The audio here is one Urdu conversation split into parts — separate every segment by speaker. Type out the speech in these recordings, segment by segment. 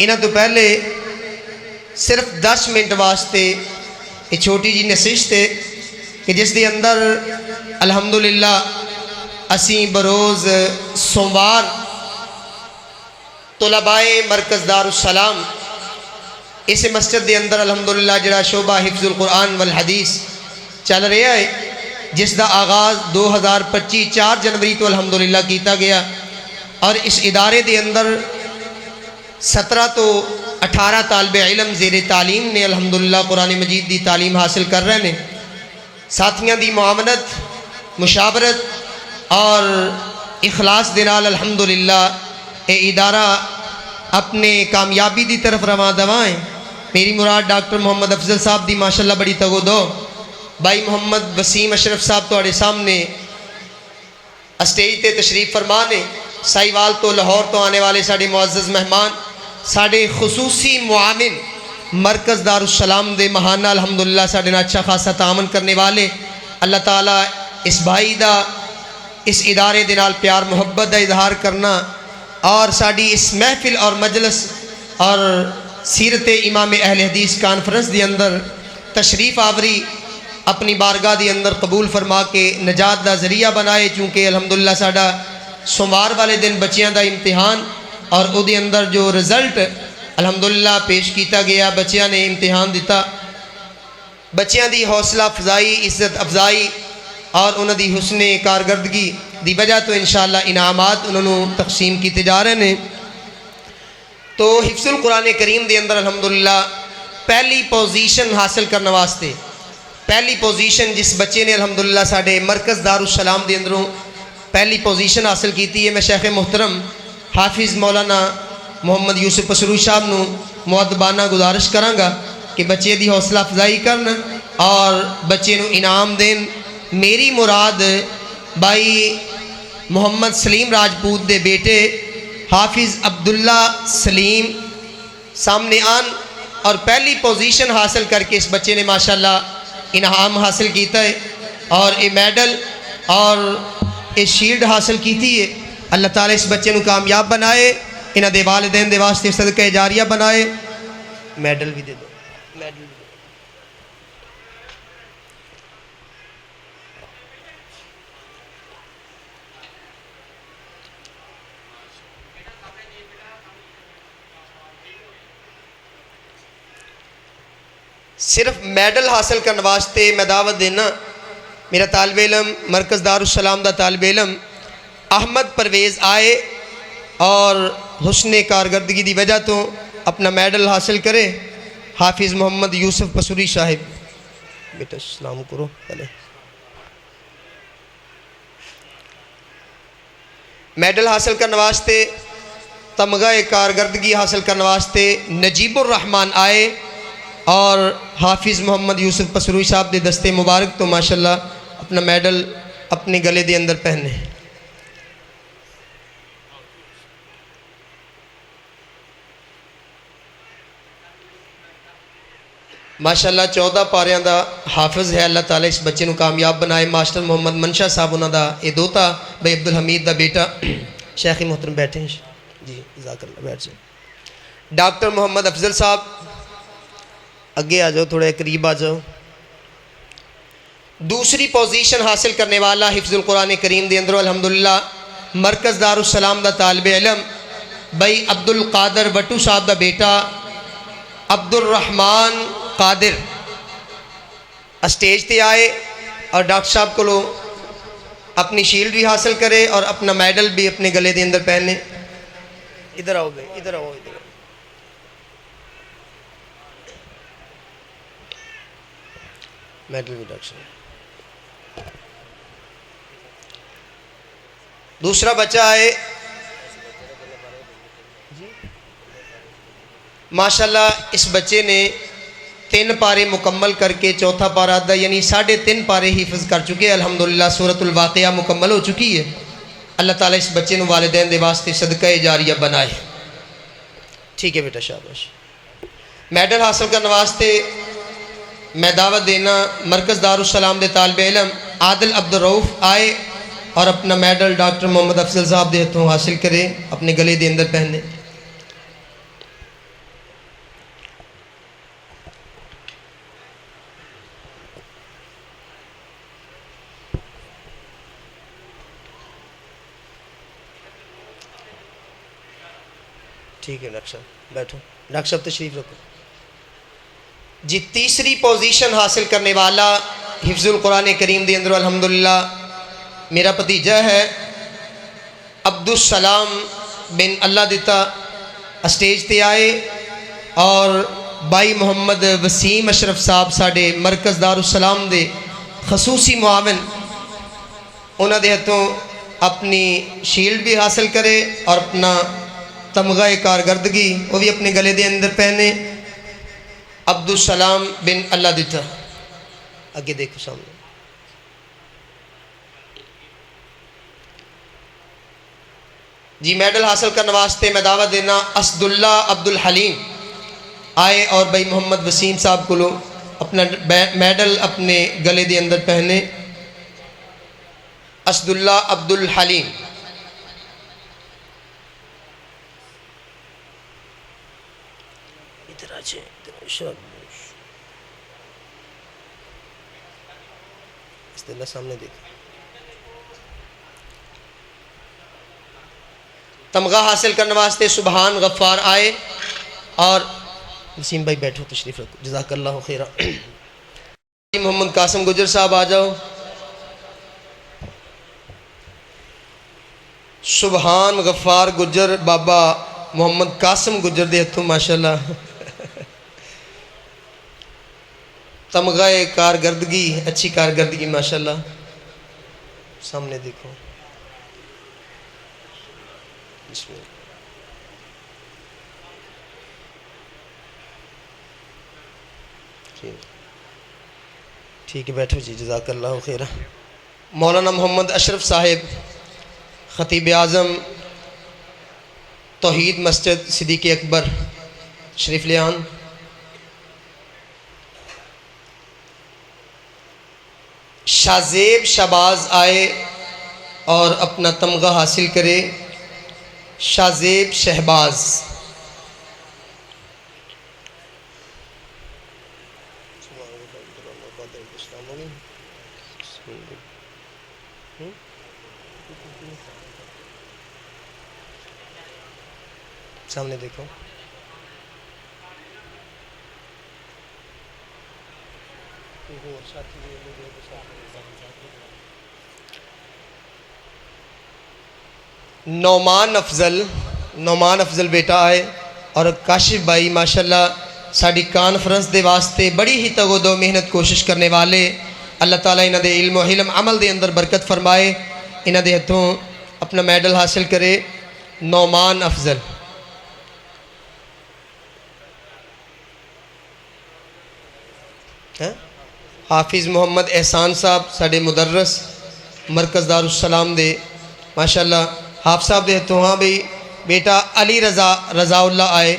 Speaker 1: انہاں تو پہلے صرف 10 منٹ واسطے یہ چھوٹی جی نصیحت ہے کہ جس دے اندر الحمدللہ اسی بروز سوموار طلبائے مرکز دارالسلام اس مسجد دے اندر الحمدللہ جڑا شعبہ حفظ القرآن والحدیث چل رہا ہے، جس دا آغاز 2025 4 جنوری تو الحمدللہ کیتا گیا، اور اس ادارے دے اندر 17 تو 18 طالب علم زیر تعلیم نے الحمدللہ قرآن مجید دی تعلیم حاصل کر رہے ہیں۔ ساتھیاں دی معاونت، مشاورت اور اخلاص دے نال الحمدللہ اے ادارہ اپنے کامیابی دی طرف رواں دواں ہے۔ میری مراد ڈاکٹر محمد افضل صاحب دی ماشاءاللہ بڑی تگو دو، بھائی محمد وسیم اشرف صاحب تواڈے سامنے اسٹیج تے تشریف فرما نے، سائیوال تو لاہور تو آنے والے ساڑے معزز مہمان، ساڑے خصوصی معاون مرکز دارالسلام دے مہانہ الحمدللہ ساڑے نا اچھا خاصا تعاون کرنے والے، اللہ تعالیٰ اس بھائی دا اس ادارے دے نال پیار محبت دا اظہار کرنا اور ساڑی اس محفل اور مجلس اور سیرت امام اہل حدیث کانفرنس دے اندر تشریف آوری اپنی بارگاہ دے اندر قبول فرما کے نجات دا ذریعہ بنائے، چونکہ الحمدللہ ساڑا سوموار والے دن بچیاں دا امتحان اور او دے اندر جو رزلٹ الحمدللہ پیش کیتا گیا، بچیاں نے امتحان دیتا، بچیاں دی حوصلہ افزائی، عزت افزائی اور انہوں دی حسن کارکردگی دی وجہ تو انشاءاللہ انعامات انہوں نے تقسیم کیتے جا رہے ہیں۔ تو حفظ القرآن کریم دے اندر الحمدللہ پہلی پوزیشن حاصل کرنے واسطے پہلی پوزیشن جس بچے نے الحمدللہ ساڑے مرکز دارالسلام دے اندروں پہلی پوزیشن حاصل کیتی ہے، میں شیخ محترم حافظ مولانا محمد یوسف پسروی صاحب نو مؤدبانہ گزارش کرانگا کہ بچے دی حوصلہ افزائی کرنا اور بچے نو انعام دین۔ میری مراد بھائی محمد سلیم راجپوت دے بیٹے حافظ عبداللہ سلیم سامنے آن اور پہلی پوزیشن حاصل کر کے اس بچے نے ماشاءاللہ انعام حاصل کیتا ہے اور یہ میڈل اور یہ شیلڈ حاصل کیتی ہے۔ اللہ تعالیٰ اس بچے نو کامیاب بنائے، انہاں دے والدین دے واسطے صدقہ جاریہ بنائے۔ میڈل بھی دے دو، میڈل بھی دے دو۔ صرف میڈل حاصل کرنے واسطے میں دعوت دینا، میرا طالب علم مرکز دارالسلام دا طالب علم احمد پرویز آئے اور حسن کارکردگی دی وجہ تو اپنا میڈل حاصل کرے۔ حافظ محمد یوسف پسوری صاحب بیٹا سلام کرو پہلے۔ میڈل حاصل کرنے واسطے تمغہ کارکردگی حاصل کرنے واسطے نجیب الرحمن آئے اور حافظ محمد یوسف پسروی صاحب دے دستے مبارک تو ماشاءاللہ اپنا میڈل اپنے گلے دے اندر پہنے۔ ماشاءاللہ 14 پاریاں دا حافظ ہے، اللہ تعالیٰ اس بچے نو کامیاب بنائے۔ ماسٹر محمد منشا صاحب انہوں دا یہ دوتا بھائی عبدالحمید دا بیٹا، شیخ محترم بیٹھے ہیں جی، جزاک اللہ، بیٹھ جائیں۔ ڈاکٹر محمد افضل صاحب اگے آ جاؤ، تھوڑے قریب آ جاؤ۔ دوسری پوزیشن حاصل کرنے والا حفظ القرآن کریم دے اندروں الحمدللہ مرکز دارالسلام دا طالب علم بھائی عبد القادر وٹو صاحب دا بیٹا عبد الرحمن قادر اسٹیج تے آئے اور ڈاکٹر صاحب کو اپنی شیلڈ بھی حاصل کرے اور اپنا میڈل بھی اپنے گلے دے اندر پہنے۔ ادھر آؤ بھائی، ادھر آؤ، ادھر میڈل بھی ڈاکٹر صاحب۔ دوسرا بچہ ہے ماشاءاللہ اس بچے نے 3 پارے مکمل کر کے چوتھا پارہ دا یعنی 3.5 پارے حفظ کر چکے، الحمدللہ سورۃ الواقعہ مکمل ہو چکی ہے۔ اللہ تعالیٰ اس بچے نو والدین دے واسطے صدقہ جاریہ بنائے۔ ٹھیک ہے بیٹا، شاباش۔ میڈل حاصل کرنے واسطے میں دعوت دینا مرکز دارالسلام دے طالب علم عادل عبد الرؤف آئے اور اپنا میڈل ڈاکٹر محمد افضل صاحب دے ہتھوں حاصل کرے، اپنے گلے دے اندر پہنے۔ ٹھیک ہے ڈاکٹر صاحب بیٹھو. ڈاکٹر صاحب تشریف رکھو جی. تیسری پوزیشن حاصل کرنے والا حفظ القرآن کریم دے اندر الحمدللہ میرا بھتیجا ہے عبدالسلام بن اللہ دتا. اسٹیج تے آئے اور بھائی محمد وسیم اشرف صاحب ساڈے مرکز دارالسلام دے خصوصی معاون انہاں دے ہتھوں اپنی شیلڈ بھی حاصل کرے اور اپنا تمغہ کارکردگی وہ بھی اپنے گلے دے اندر پہنے. عبدالسلام بن اللہ دتا اگے دیکھو سامنے. جی میڈل حاصل کرنے واسطے میں دعوت دینا اسد اللہ عبد الحلیم آئے اور بھائی محمد وسیم صاحب کو اپنا میڈل اپنے گلے دے اندر پہنے. اسد اللہ عبد الحلیم. سامنے دیکھ تمغہ حاصل کرنے واسطے سبحان غفار آئے اور وسیم بھائی بیٹھو تشریف رکھو جزاک اللہ خیرہ. محمد قاسم گجر صاحب آ جاؤ. سبحان غفار گجر بابا محمد قاسم گجر دے ہتھوں ماشاءاللہ تمغہ کارکردگی اچھی کارکردگی ماشاءاللہ. سامنے دیکھو بسم اللہ. ٹھیک ہے بیٹھو جی جزاک اللہ خیرہ. مولانا محمد اشرف صاحب خطیب اعظم توحید مسجد صدیق اکبر شریف لیان. شازیب شہباز آئے اور اپنا تمغہ حاصل کرے. شازیب شہباز. سامنے دیکھو نعمان افضل بیٹا آئے اور کاشف بھائی ماشاءاللہ ساڑی کانفرنس دے واسطے بڑی ہی تگودو محنت کوشش کرنے والے. اللہ تعالیٰ انہ دے علم و حلم عمل دے اندر برکت فرمائے. انہ دے ہتھوں اپنا میڈل حاصل کرے. نعمان افضل. حافظ محمد احسان صاحب ساڑے مدرس مرکز دارالسلام دے ماشاءاللہ. حافظ صاحب دے ہتھوں ہاں بھی بیٹا علی رضا اللہ آئے.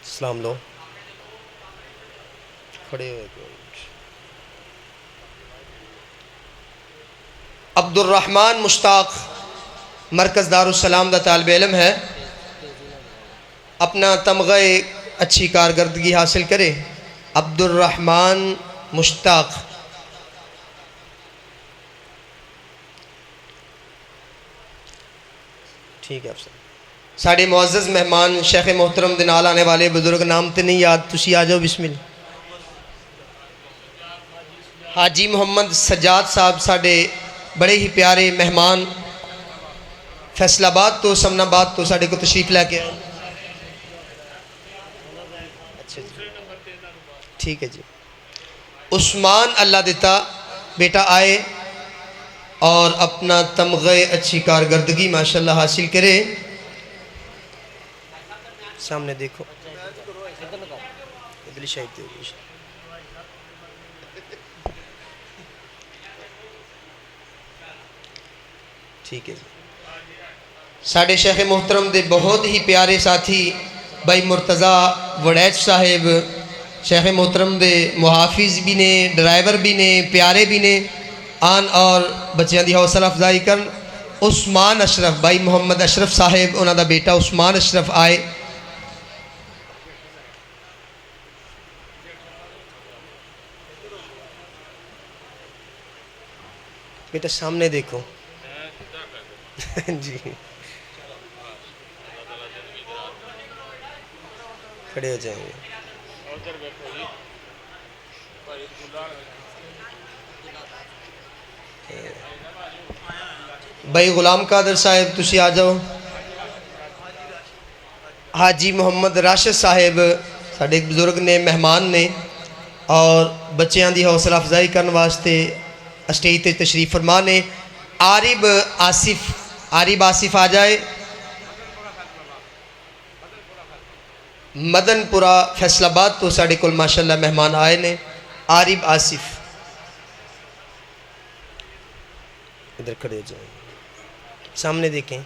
Speaker 1: اسلام لو کھڑے ہوئے. عبد الرحمن مشتاق مرکز دارالسلام دا طالب علم ہے. اپنا تمغہ اچھی کارکردگی حاصل کرے. عبد الرحمن مشتاق. ٹھیک ہے آپ سے ساڑے معزز مہمان شیخ محترم دے نال آنے والے بزرگ نام تے نہیں یاد تسی آ جاؤ بسم اللہ. حاجی محمد سجاد صاحب ساڑے بڑے ہی پیارے مہمان فیصل آباد تو سمن آباد تو ساڑے کو تشریف لے کے آئے. ٹھیک ہے جی. عثمان اللہ دتا بیٹا آئے اور اپنا تمغہ اچھی کارکردگی ماشاءاللہ حاصل کرے. سامنے دیکھو ادلی شاہد ٹھیک ہے جی. ساڑھے شیخ محترم دے بہت ہی پیارے ساتھی بھائی مرتضیٰ وڑیچ صاحب شیخ محترم دے محافظ بھی نے ڈرائیور بھی نے پیارے بھی نے آن اور بچیاں دی حوصلہ افزائی کر. عثمان اشرف بھائی محمد اشرف صاحب انہوں دا بیٹا عثمان اشرف آئے. بیٹا سامنے دیکھو جی کھڑے ہو جائیں گے. بھائی غلام قادر صاحب تسی آ جاؤ. حاجی محمد راشد صاحب ساڈے ایک بزرگ نے مہمان نے اور بچیاں دی حوصلہ افزائی کرنے واسطے اسٹیج تے تشریف فرما نے. عارب آصف آ جائے. مدن پورہ فیصل آباد تو ساڈے کول ماشاءاللہ مہمان آئے نے. عارب آصف ادھر کھڑے ہو جائیں سامنے دیکھیں.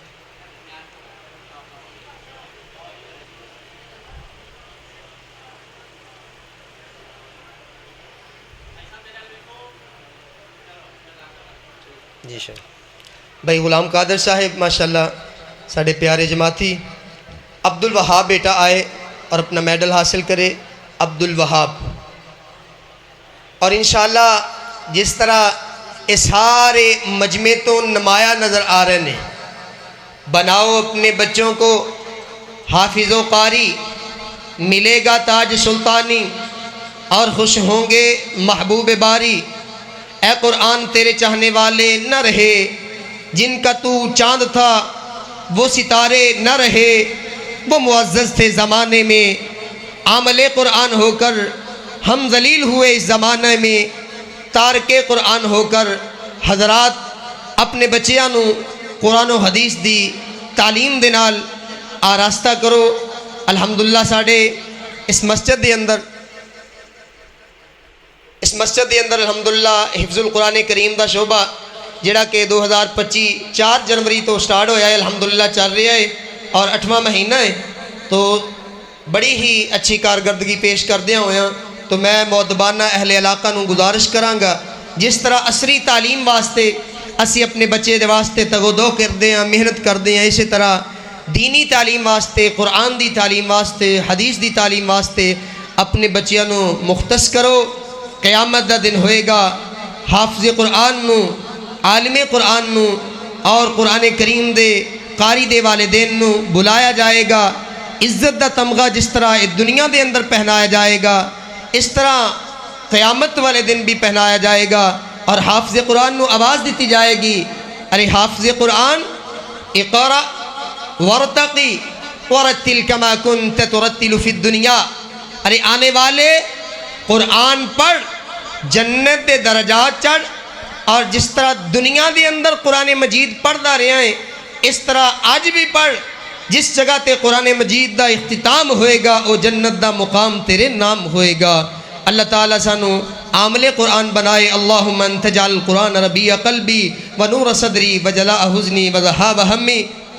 Speaker 1: جی شاہ بھائی غلام قادر صاحب ماشاءاللہ ساڑھے پیارے جماعتی. عبد الوہاب بیٹا آئے اور اپنا میڈل حاصل کرے. عبد الوہاب. اور انشاءاللہ جس طرح یہ سارے مجمع تو نمایاں نظر آ رہے ہیں, بناؤ اپنے بچوں کو حافظ و قاری, ملے گا تاج سلطانی اور خوش ہوں گے محبوب باری. اے قرآن تیرے چاہنے والے نہ رہے, جن کا تو چاند تھا وہ ستارے نہ رہے. وہ معزز تھے زمانے میں, عامل قرآن ہو کر ہم ذلیل ہوئے اس زمانے میں. تارک قرآن ہو کر حضرات اپنے بچیاں نو قرآن و حدیث دی تعلیم دے نال آراستہ کرو. الحمدللہ ساڑھے اس مسجد دے اندر الحمدللہ حفظ القرآن کریم دا شعبہ جڑا کہ 2025 4 جنوری تو سٹارٹ ہویا ہے, الحمدللہ چل رہا ہے اور 8واں مہینہ ہے. تو بڑی ہی اچھی کارکردگی پیش کردیا ہویا. تو میں معتبانہ اہل علاقہ نو گزارش کرانگا جس طرح عصری تعلیم واسطے اسی اپنے بچے دے واسطے تگودو کردے ہیں, محنت کردے ہیں, اسی طرح دینی تعلیم واسطے, قرآن دی تعلیم واسطے, حدیث دی تعلیم واسطے اپنے بچیاں نو مختص کرو. قیامت دا دن ہوئے گا حافظ قرآن نو, عالم قرآن نو اور قرآن کریم دے قاری دے والدین نو بلایا جائے گا. عزت دا تمغہ جس طرح دنیا دے اندر پہنایا جائے گا اس طرح قیامت والے دن بھی پہنایا جائے گا. اور حافظ قرآن نو آواز دیتی جائے گی, ارے حافظ قرآن اقرأ ورتقی ورتل کما کنت ترتل فی الدنیا. ارے آنے والے قرآن پڑھ, جنت دے درجات چڑھ, اور جس طرح دنیا دے اندر قرآن مجید پڑھدا رہے ہیں اس طرح آج بھی پڑھ. جس جگہ تے قرآن مجید دا اختتام ہوئے گا او جنت دا مقام تیرے نام ہوئے گا. اللہ تعالیٰ سانو عامل قرآن بنائے. اللہم انت جعل القرآن ربیع قلبی ونور صدری وجلاء حزنی وذہاب ہمی.